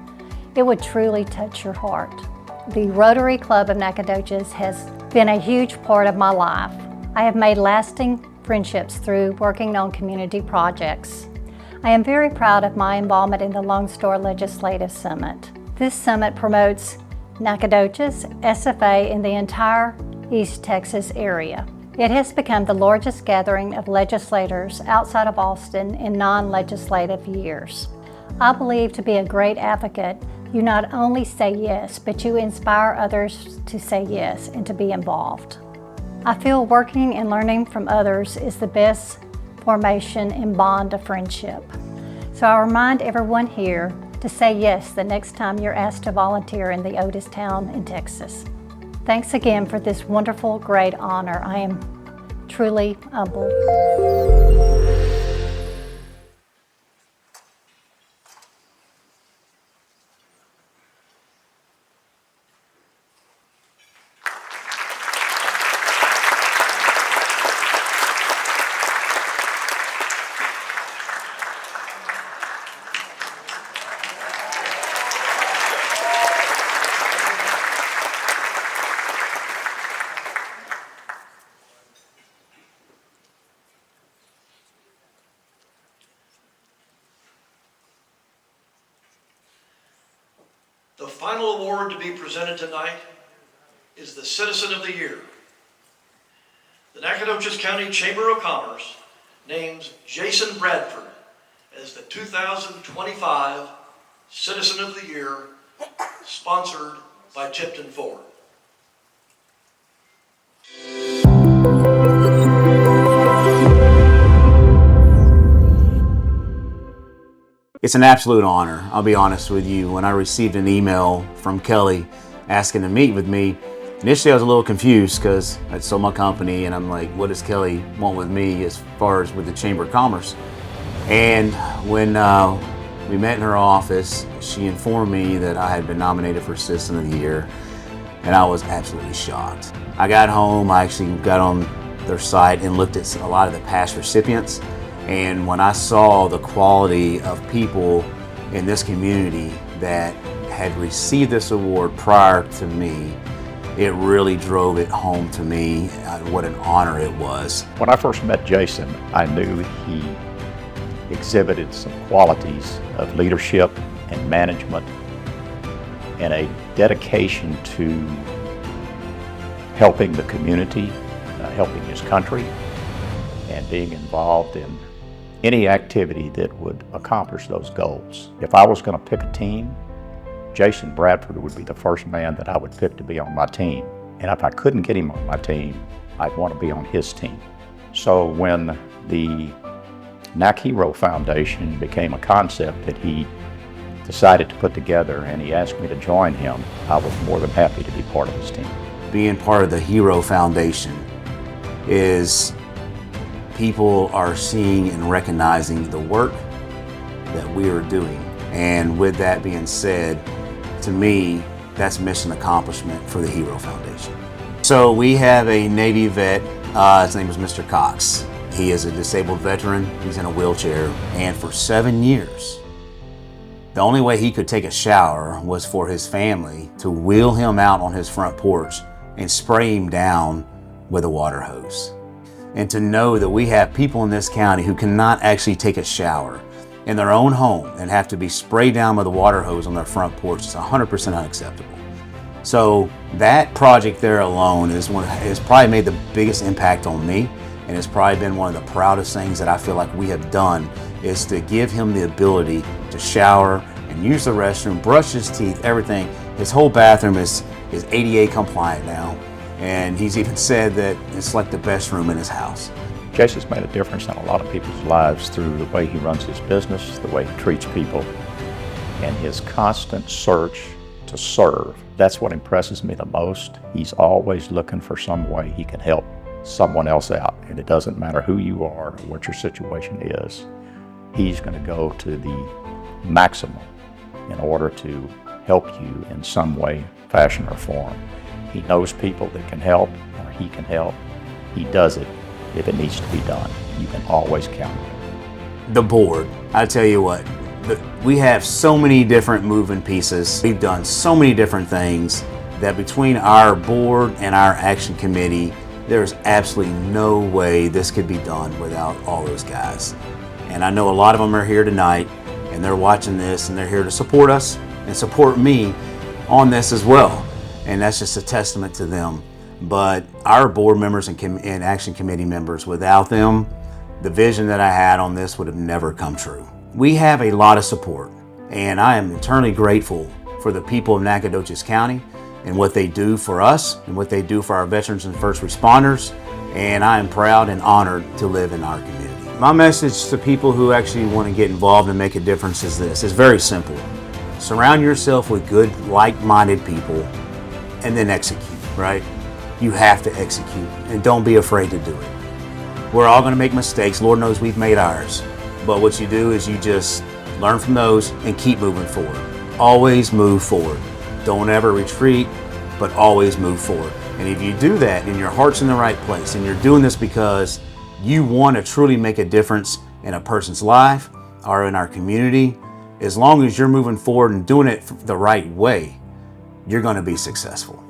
It would truly touch your heart. The Rotary Club of Nacogdoches has been a huge part of my life. I have made lasting friendships through working on community projects. I am very proud of my involvement in the Lone Star Legislative Summit. This summit promotes Nacogdoches, SFA, and the entire East Texas area. It has become the largest gathering of legislators outside of Austin in non-legislative years. I believe to be a great advocate, you not only say yes, but you inspire others to say yes and to be involved. I feel working and learning from others is the best formation and bond of friendship. So I remind everyone here to say yes the next time you're asked to volunteer in the oldest town in Texas. Thanks again for this wonderful, great honor. I am truly humbled. The final award to be presented tonight is the Citizen of the Year. The Nacogdoches County Chamber of Commerce names Jason Bradford as the 2025 Citizen of the Year, sponsored by Tipton Ford. It's an absolute honor. I'll be honest with you. When I received an email from Kelly asking to meet with me, initially I was a little confused because I sold my company and I'm like, what does Kelly want with me as far as with the Chamber of Commerce? And when we met in her office, she informed me that I had been nominated for Citizen of the Year, and I was absolutely shocked. I got home, I actually got on their site and looked at a lot of the past recipients, and when I saw the quality of people in this community that had received this award prior to me, it really drove it home to me what an honor it was. When I first met Jason, I knew he exhibited some qualities of leadership and management and a dedication to helping the community, helping his country, and being involved in any activity that would accomplish those goals. If I was going to pick a team, Jason Bradford would be the first man that I would pick to be on my team. And if I couldn't get him on my team, I'd want to be on his team. So when the NAC Hero Foundation became a concept that he decided to put together and he asked me to join him, I was more than happy to be part of his team. Being part of the Hero Foundation is people are seeing and recognizing the work that we are doing. And with that being said, to me, that's mission accomplishment for the Hero Foundation. So we have a Navy vet, his name is Mr. Cox. He is a disabled veteran, he's in a wheelchair, and for 7 years, the only way he could take a shower was for his family to wheel him out on his front porch and spray him down with a water hose. And to know that we have people in this county who cannot actually take a shower in their own home and have to be sprayed down with a water hose on their front porch is 100% unacceptable. So that project there alone has probably made the biggest impact on me, and it's probably been one of the proudest things that I feel like we have done, is to give him the ability to shower and use the restroom, brush his teeth, everything. His whole bathroom is ADA compliant now, and he's even said that it's like the best room in his house. Jason's made a difference in a lot of people's lives through the way he runs his business, the way he treats people, and his constant search to serve. That's what impresses me the most. He's always looking for some way he can help someone else out, and it doesn't matter who you are or what your situation is. He's going to go to the maximum in order to help you in some way, fashion, or form. He knows people that can help, or he can help. He does it if it needs to be done. You can always count on it. The board, I tell you what, we have so many different moving pieces. We've done so many different things that between our board and our action committee, there's absolutely no way this could be done without all those guys. And I know a lot of them are here tonight and they're watching this and they're here to support us and support me on this as well. And that's just a testament to them. But our board members and action committee members, without them, the vision that I had on this would have never come true. We have a lot of support, and I am eternally grateful for the people of Nacogdoches County and what they do for us and what they do for our veterans and first responders, and I am proud and honored to live in our community. My message to people who actually want to get involved and make a difference is this. It's very simple. Surround yourself with good, like-minded people, and then execute, right? You have to execute, and don't be afraid to do it. We're all going to make mistakes. Lord knows we've made ours. But what you do is you just learn from those and keep moving forward. Always move forward. Don't ever retreat, but always move forward. And if you do that and your heart's in the right place and you're doing this because you want to truly make a difference in a person's life or in our community, as long as you're moving forward and doing it the right way, you're going to be successful.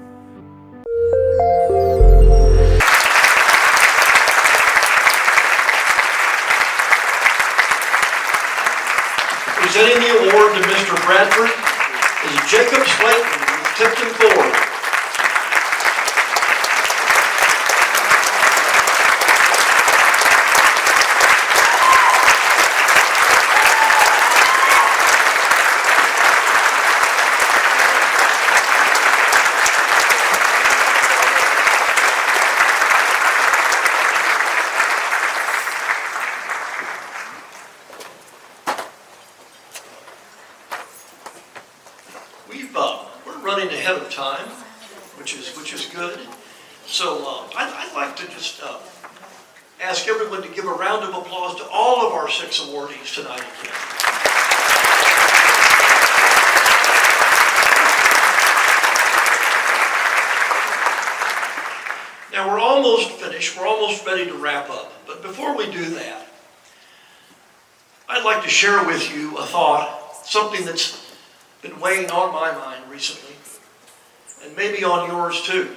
Presenting the award to Mr. Bradford is Jacob Slayton from Tipton, Florida. of time, which is good. So I'd like to just ask everyone to give a round of applause to all of our 6 awardees tonight again. Now we're almost finished, we're almost ready to wrap up, but before we do that, I'd like to share with you a thought, something that's been weighing on my mind recently, and maybe on yours too.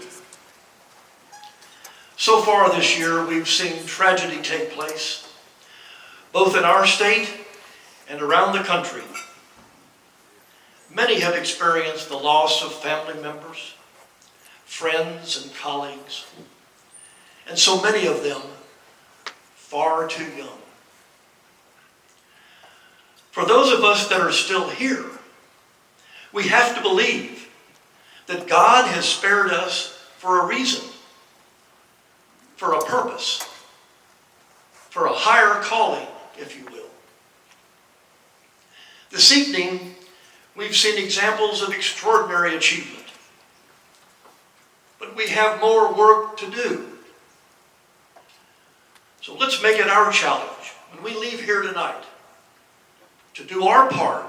So far this year, we've seen tragedy take place, both in our state and around the country. Many have experienced the loss of family members, friends and colleagues, and so many of them far too young. For those of us that are still here, we have to believe that God has spared us for a reason, for a purpose, for a higher calling, if you will. This evening, we've seen examples of extraordinary achievement. But we have more work to do. So let's make it our challenge when we leave here tonight to do our part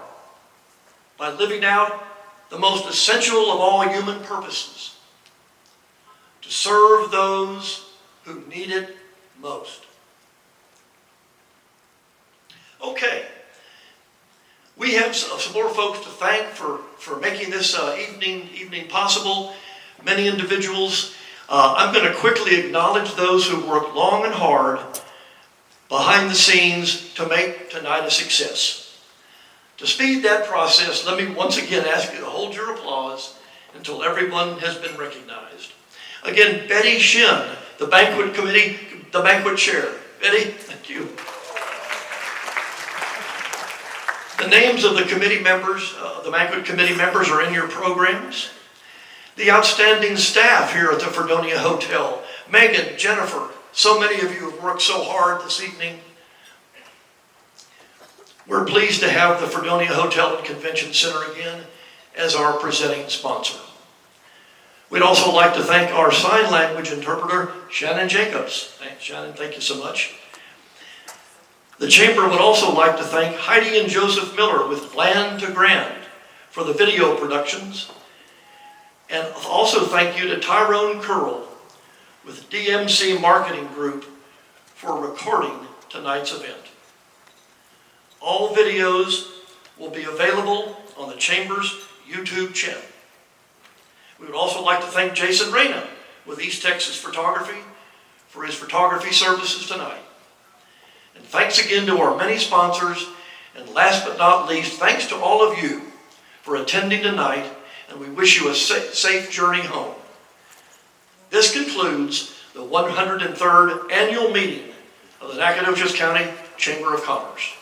by living out the most essential of all human purposes, to serve those who need it most. Okay, we have some more folks to thank for making this evening possible. Many individuals. I'm going to quickly acknowledge those who worked long and hard behind the scenes to make tonight a success. To speed that process, let me once again ask you to hold your applause until everyone has been recognized. Again, Betty Shin, the banquet committee, the banquet chair. Betty, thank you. The names of the committee members, the banquet committee members are in your programs. The outstanding staff here at the Fredonia Hotel, Megan, Jennifer, so many of you have worked so hard this evening. We're pleased to have the Fredonia Hotel and Convention Center again as our presenting sponsor. We'd also like to thank our sign language interpreter, Shannon Jacobs. Thanks, Shannon, thank you so much. The Chamber would also like to thank Heidi and Joseph Miller with Land to Grand for the video productions. And also thank you to Tyrone Curl with DMC Marketing Group for recording tonight's event. All videos will be available on the Chamber's YouTube channel. We would also like to thank Jason Reyna with East Texas Photography for his photography services tonight. And thanks again to our many sponsors, and last but not least, thanks to all of you for attending tonight, and we wish you a safe journey home. This concludes the 103rd annual meeting of the Nacogdoches County Chamber of Commerce.